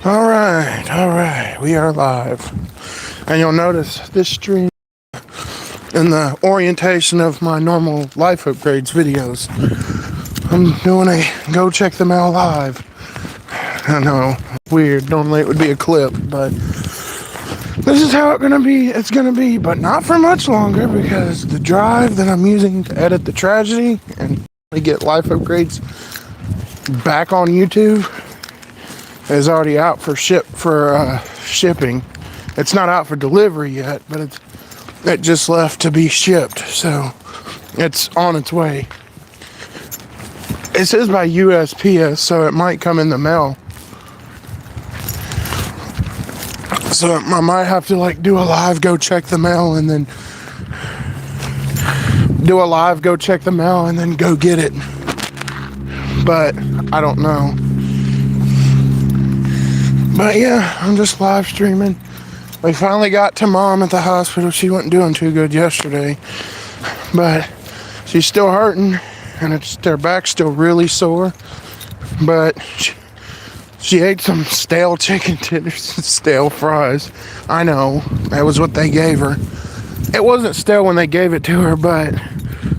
All right, we are live. And you'll notice this stream in the orientation of my normal life upgrades videos. I'm doing a go check the mail live. I know, weird. Normally it would be a clip, but this is how it's gonna be, but not for much longer because the drive that I'm using to edit the tragedy and get life upgrades back on YouTube is already out for shipping. It's not out for delivery yet, but it just left to be shipped, so it's on its way. It says by USPS, so it might come in the mail. So I might have to do a live go check the mail and then go get it. But I don't know. But yeah, I'm just live streaming. We finally got to Mom at the hospital. She wasn't doing too good yesterday, but she's still hurting, and their back's still really sore. But she ate some stale chicken tenders and stale fries. I know, that was what they gave her. It wasn't stale when they gave it to her, but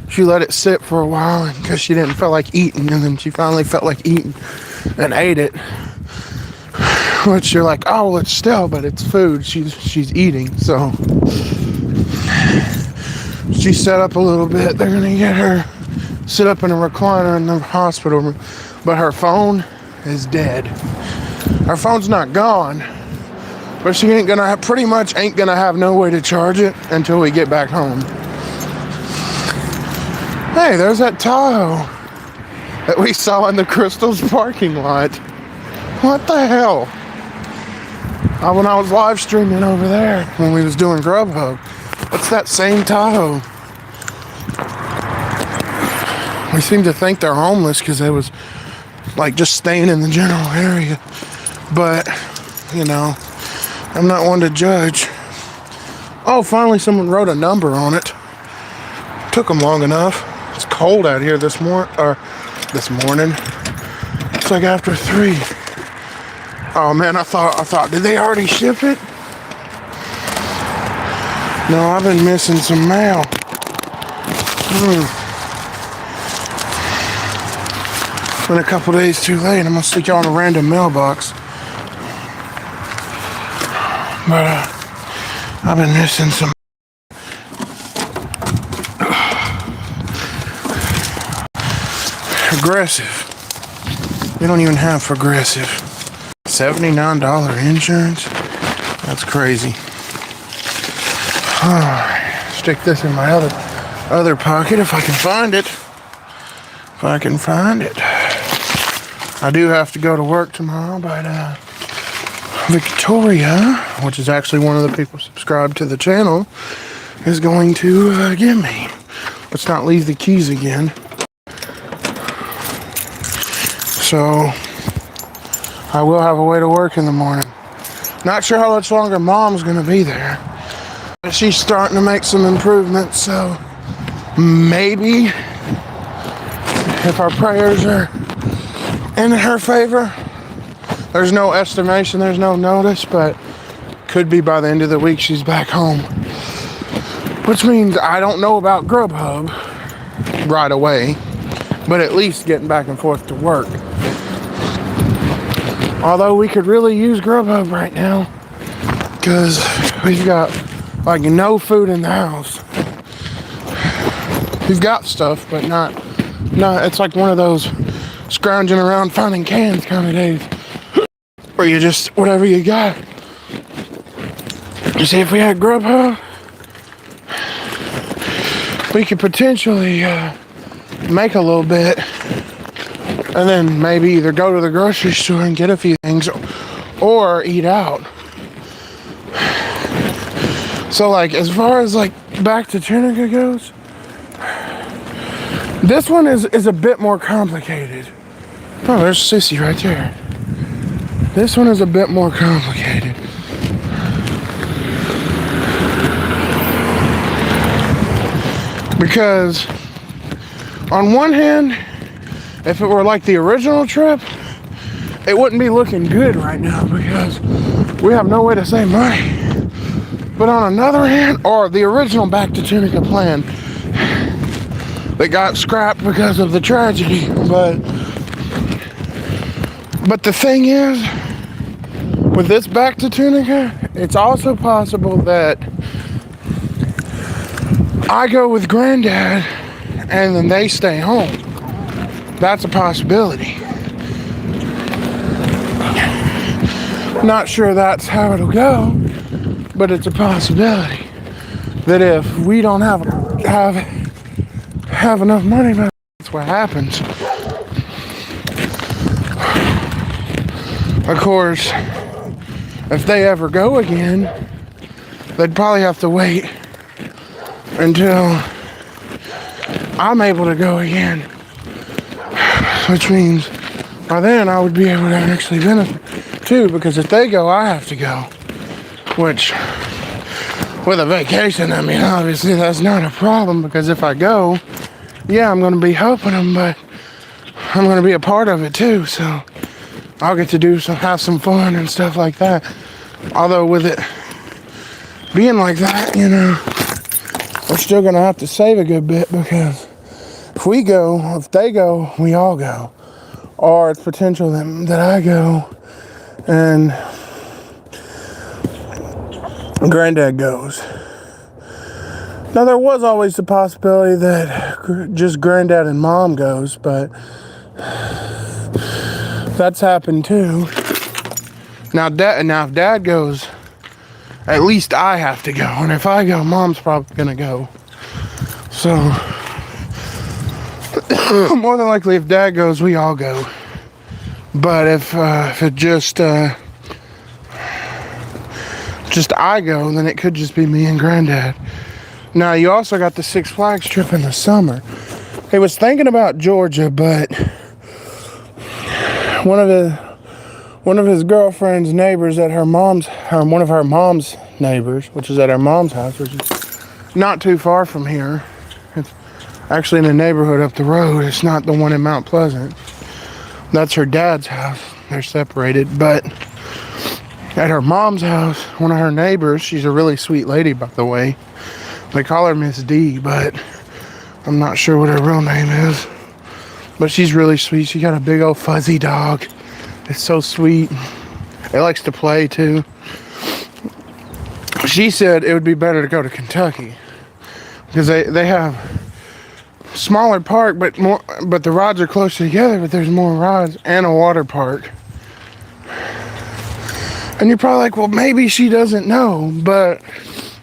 she let it sit for a while because she didn't feel like eating, and then she finally felt like eating and ate it. Which you're like, oh, well, it's stale, but it's food. She's eating, so she set up a little bit. They're gonna get her sit up in a recliner in the hospital, but her phone is dead. Her phone's not gone, but she ain't gonna have no way to charge it until we get back home. Hey, there's that Tahoe that we saw in the Crystal's parking lot. What the hell? When I was live streaming over there, when we was doing Grubhub, it's that same Tahoe. We seem to think they're homeless because they was just staying in the general area. But, I'm not one to judge. Oh, finally someone wrote a number on it. Took them long enough. It's cold out here this morning. It's like after 3. Oh man, I thought, did they already ship it? No, I've been missing some mail. It's been a couple days too late. I'm gonna stick y'all in a random mailbox. But I've been missing some. Progressive. We don't even have Progressive. $79 insurance? That's crazy. Alright, stick this in my other pocket if I can find it. I do have to go to work tomorrow, but Victoria, which is actually one of the people subscribed to the channel, is going to give me. Let's not leave the keys again. So I will have a way to work in the morning. Not sure how much longer Mom's gonna be there. But she's starting to make some improvements, so maybe if our prayers are in her favor, there's no estimation, there's no notice, but could be by the end of the week she's back home. Which means I don't know about Grubhub right away, but at least getting back and forth to work. Although we could really use Grubhub right now because we've got no food in the house. We've got stuff, but not. It's like one of those scrounging around finding cans kind of days where you just whatever you got. You see, if we had Grubhub, we could potentially make a little bit. And then maybe either go to the grocery store and get a few things or eat out. So as far as back to Tunica goes, this one is a bit more complicated. Oh, there's Sissy right there. This one is a bit more complicated. Because on one hand, if it were like the original trip, it wouldn't be looking good right now because we have no way to save money. But on another hand, or the original Back to Tunica plan that got scrapped because of the tragedy. But the thing is, with this Back to Tunica, it's also possible that I go with Granddad and then they stay home. That's a possibility. Not sure that's how it'll go, but it's a possibility that if we don't have enough money, that's what happens. Of course, if they ever go again, they'd probably have to wait until I'm able to go again, which means by then I would be able to actually benefit too, because if they go, I have to go, which with a vacation, I mean, obviously that's not a problem, because if I go, yeah, I'm going to be helping them, but I'm going to be a part of it too, so I'll get to have some fun and stuff like that. Although with it being like that, you know, we're still going to have to save a good bit, because if they go, we all go. Or it's potential that I go and Granddad goes. Now, there was always the possibility that just Granddad and Mom goes, but that's happened too. Now, if Dad goes, at least I have to go. And if I go, Mom's probably going to go. So, more than likely, if Dad goes, we all go. But if it just I go, then it could just be me and Granddad. Now, you also got the Six Flags trip in the summer. He was thinking about Georgia, but one of his girlfriend's neighbors at one of her mom's neighbors, which is at her mom's house, which is not too far from here. It's actually in the neighborhood up the road. It's not the one in Mount Pleasant. That's her dad's house. They're separated, but at her mom's house, one of her neighbors, she's a really sweet lady, by the way. They call her Miss D, but I'm not sure what her real name is. But she's really sweet. She got a big old fuzzy dog. It's so sweet. It likes to play too. She said it would be better to go to Kentucky because they have smaller park, but the rides are closer together, but there's more rides and a water park. And you're probably like, well, maybe she doesn't know, but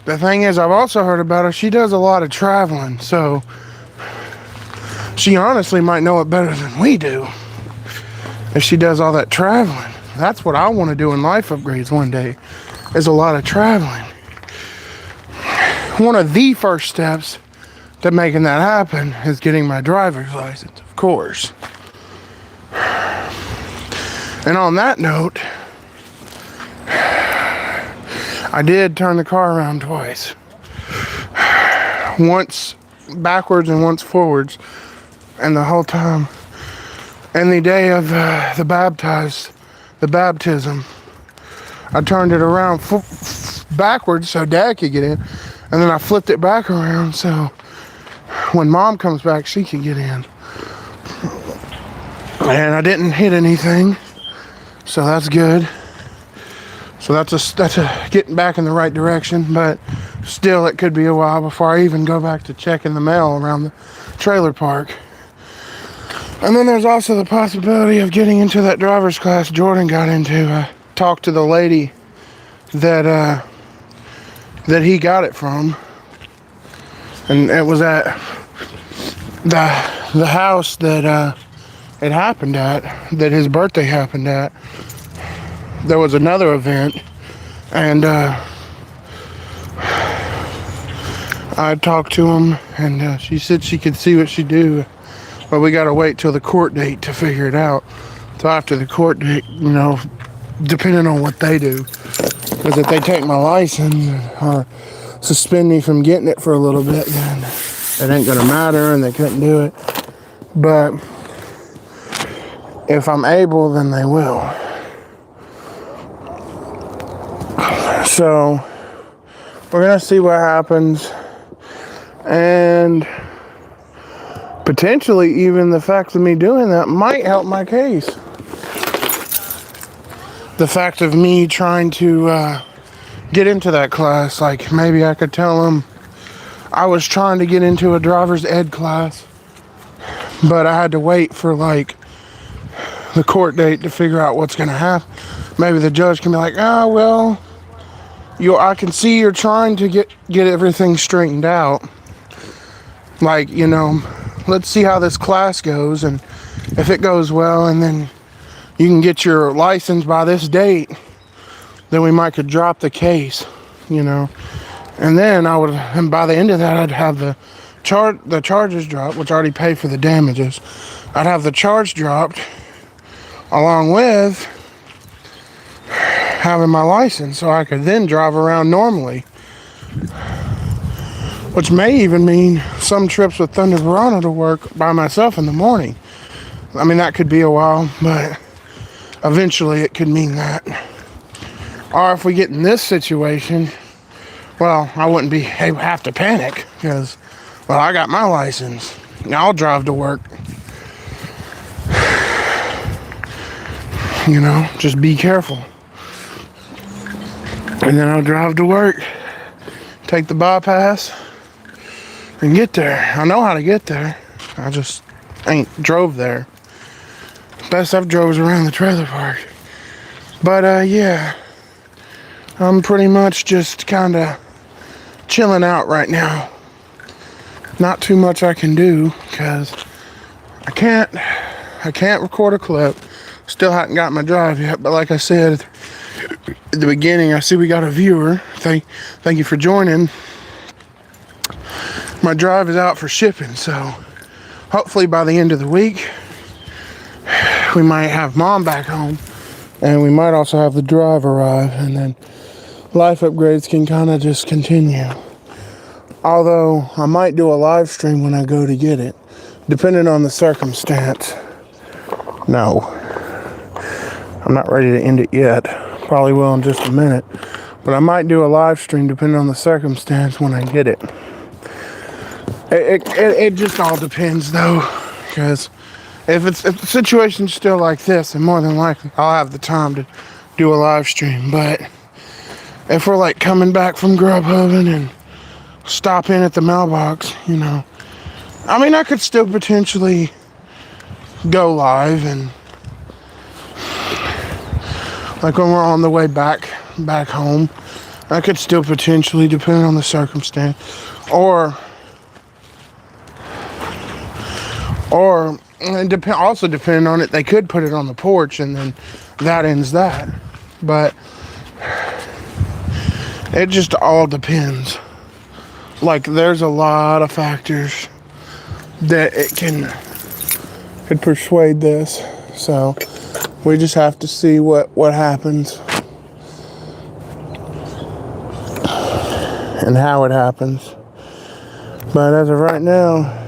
the thing is, I've also heard about her. She does a lot of traveling, so she honestly might know it better than we do. If she does all that traveling, that's what I want to do in life upgrades one day, is a lot of traveling. One of the first steps to making that happen is getting my driver's license, of course. And on that note, I did turn the car around twice. Once backwards and once forwards. And the whole time. And the day of the baptism, I turned it around backwards so Dad could get in. And then I flipped it back around so when Mom comes back, she can get in. And I didn't hit anything. So that's good. So that's a getting back in the right direction, but still it could be a while before I even go back to checking the mail around the trailer park. And then there's also the possibility of getting into that driver's class Jordan got into. I talked to the lady that he got it from, and it was at the house that it happened at, that his birthday happened at. There was another event, and I talked to him, and she said she could see what she'd do, but we gotta wait till the court date to figure it out. So after the court date, you know, depending on what they do, because if they take my license or suspend me from getting it for a little bit, then it ain't gonna matter, and they couldn't do it. But if I'm able, then they will. So we're gonna see what happens, and potentially even the fact of me doing that might help my case. The fact of me trying to get into that class, like maybe I could tell them I was trying to get into a driver's ed class, but I had to wait for like the court date to figure out what's gonna happen. Maybe the judge can be like, oh well, I can see you're trying to get everything straightened out. Like, you know, let's see how this class goes, and if it goes well and then you can get your license by this date, then we might could drop the case, you know. And then and by the end of that, I'd have the charges dropped, which I already paid for the damages. I'd have the charge dropped along with having my license, so I could then drive around normally. Which may even mean some trips with 𝕋𝕙𝕦𝕟𝕕𝕤 to work by myself in the morning. I mean, that could be a while, but eventually it could mean that. Or if we get in this situation, well, I wouldn't have to panic, because, well, I got my license. I'll drive to work. You know, just be careful. And then I'll drive to work, take the bypass, and get there. I know how to get there. I just ain't drove there. Best I've drove is around the trailer park. But yeah, I'm pretty much just kind of chilling out right now. Not too much I can do, because I can't record a clip. Still haven't got my drive yet, but like I said at the beginning, I see we got a viewer. Thank you for joining. My drive is out for shipping, so hopefully by the end of the week we might have mom back home, and we might also have the drive arrive, and then life upgrades can kind of just continue. Although I might do a live stream when I go to get it, depending on the circumstance. No, I'm not ready to end it yet. Probably will in just a minute, but I might do a live stream depending on the circumstance when I get it. It just all depends though, because if the situation's still like this, then more than likely I'll have the time to do a live stream. But if we're like coming back from Grubhubbing and stop in at the mailbox, you know, I mean, I could still potentially go live, and like when we're on the way back home, I could still potentially, depending on the circumstance, or and also depending on it, they could put it on the porch, and then that ends that. But it just all depends. Like, there's a lot of factors that could persuade this. So we just have to see what happens and how it happens. But as of right now,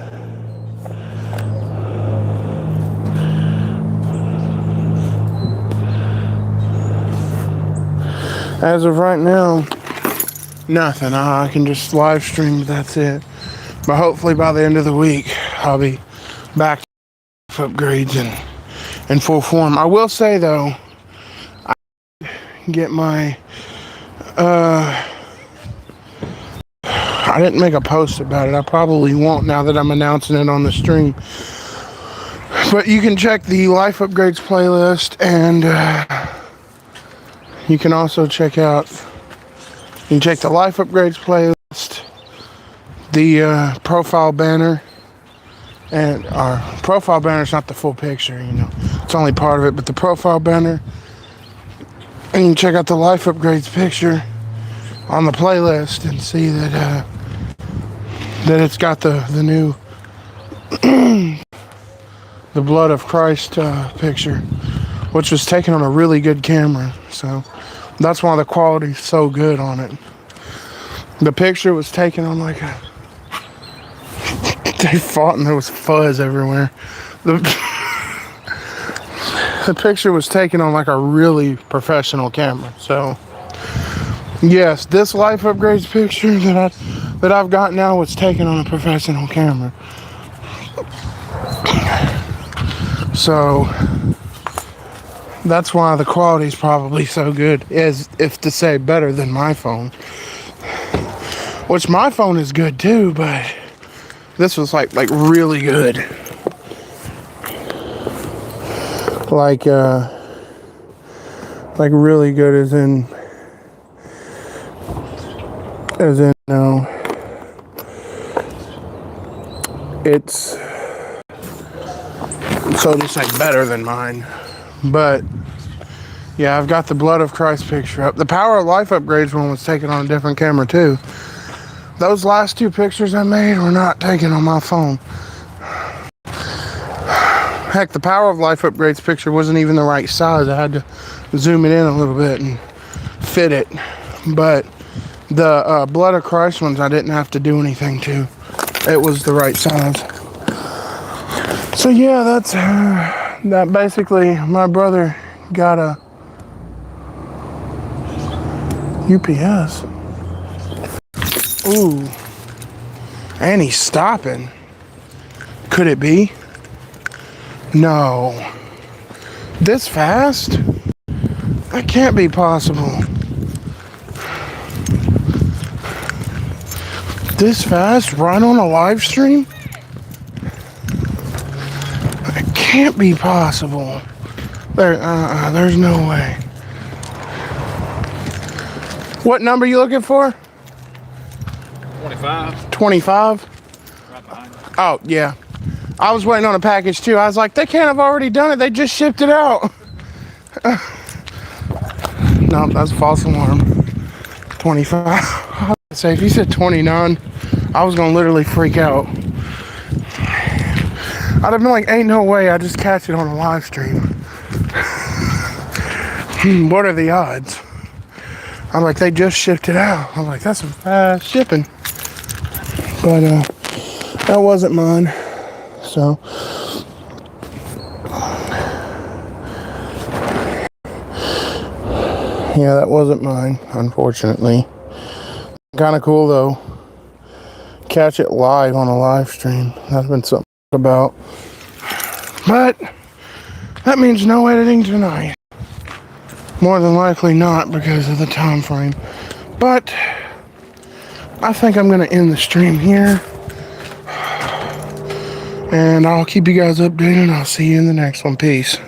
nothing. I can just live stream, but that's it. But hopefully by the end of the week, I'll be back to upgrades and in full form. I will say though, I get my I didn't make a post about it. I probably won't now that I'm announcing it on the stream. But you can check the Life Upgrades playlist, and you can also check the Life Upgrades playlist, the profile banner, and our profile banner is not the full picture, you know, it's only part of it, but the profile banner, and you can check out the Life Upgrades picture on the playlist and see that it's got the new the blood of Christ picture, which was taken on a really good camera, so that's why the quality's so good on it. The picture was taken on like they fought and there was fuzz everywhere. The picture was taken on like a really professional camera, so Yes, this life upgrades picture that I've got now was taken on a professional camera. So that's why the quality is probably so good, as if to say better than my phone. Which my phone is good too, but this was like really good. Like really good as in it's so to say better than mine. But yeah, I've got the Blood of Christ picture up. The Power of Life upgrades one was taken on a different camera too. Those last two pictures I made were not taken on my phone. Heck, the Power of Life upgrades picture wasn't even the right size. I had to zoom it in a little bit and fit it. But the Blood of Christ ones I didn't have to do anything to. It was the right size. So yeah, that's that basically my brother got a UPS. Ooh. And he's stopping. Could it be? No. This fast? That can't be possible. This fast? Right on a live stream? It can't be possible. There's no way. What number you looking for? 25. 25? Right behind you. Oh, yeah. I was waiting on a package too. I was like, they can't have already done it. They just shipped it out. No, that's a false alarm. 25. Say, if you said 29, I was going to literally freak out. I'd have been like, ain't no way I just catch it on a live stream. What are the odds? I'm like, they just shipped it out. I'm like, that's some fast shipping. But that wasn't mine. So yeah, that wasn't mine, unfortunately. Kind of cool though. Catch it live on a live stream. That's been something about. But that means no editing tonight. More than likely not, because of the time frame. But I think I'm gonna end the stream here. And I'll keep you guys updated. I'll see you in the next one. Peace.